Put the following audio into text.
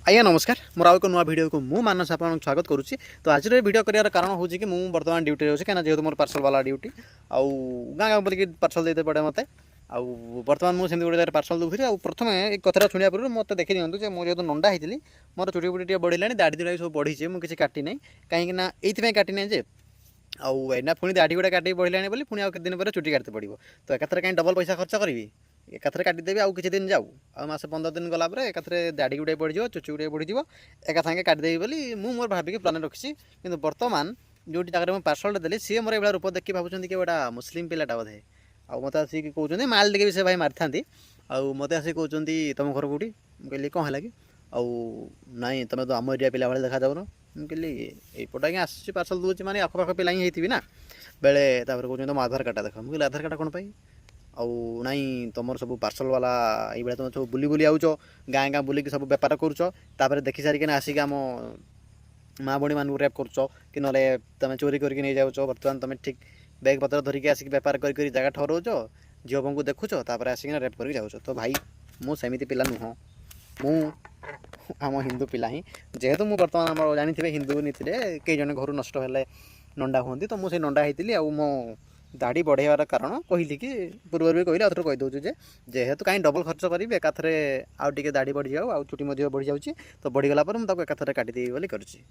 आज्ञा नमस्कार मोर आउ एक नुआ वीडियो को मु मानस आपन स्वागत करुच्ची। तो आज वीडियो करार कारण हूँ कि मुझे बर्तमान ड्यूटी अच्छे कहीं जेहतु मोर पार्सल वाला ड्यूटी आउ गाँ गाँ बोलिक पार्सल देते पड़े मत आउ बर्तमान मुझे गोटे जगह पार्सल दूसरी आ प्रथम एक कथा शुणा पूर्व मत देखी दिखाँ जो मुझे जो नंडा होती मोर चुटी फुटी बढ़ला दाढ़ी दुड़ा सब बढ़ी मुझे काटी ना कहीं ये काटी ना जे आईना पुणी दाढ़ी गुड़ा काटिक बढ़ला बोली पुणी आउ दिन पर चुटी काटते पड़ो तो एकाथरे कहीं डबल पैसा खर्च करी एकाथरे काटिदेवी आउ किछि दिन जाऊ आ मास 15 दिन गला एकाथरे दाढ़ी गुड़े बढ़ चुची गुड़े बढ़ी एका सागे काटिदेवी बोली मु मोर भाविक प्लान रखी कि बर्तमान जो जगह मुझे पार्सल देली सी मोर ये रूप देखिए भावुँ कि गोटा मुस्लिम पिलाटा बोधे आ मत आसिक कहते माल टे भी से भाई मारी था आउ मत आसिक कहते तुम घर कौटी कहली कौन है कि आउ नाई तुम तो आम एरिया पिला भाई देखा जाऊन मुझे यपट आज्ञा आसूँ पार्सल दूसरी माने आखपाख पिला ही होती ना बेले कहते तुम आधार कार्डटा देख मुझे आधार कार्ड कौन पाई आउ नाई तुम सब पार्सल वाला ये तुम सब बुली बुली आउच गाँ गाँ बुलिक सब बेपार करुच्च देखी सारिक आसिक आम माँ बणी मानू रेप करुच्च कि ना तुम चोरी करके नहीं जाऊच बर्तमान तुम ठीक बैग पत्र धरिकी आसिक बेपार कर जगह ठहराउच झील को देखुच आसिक रेप करके जाऊच तो भाई मुझे पिला नुह मु आम हिंदू पिला ही जेहेतु मुझे बर्तमान आम जानी हिंदू नीति कई जन घर नष्ट है नंडा हमें तो मुझे नंडा होती मो दाढ़ी बढ़ेबार कारण कहली कि पूर्व भी कहली आउे कहीदे जेहेतु कहीं डबल खर्च करी एकाथरे आउ टे दाढ़ी बढ़ी जाऊ आउ चुटी बढ़ी जाऊँगी तो बढ़ीगला मुझे एकाथरे काटिदेवी बोली करुच्ची।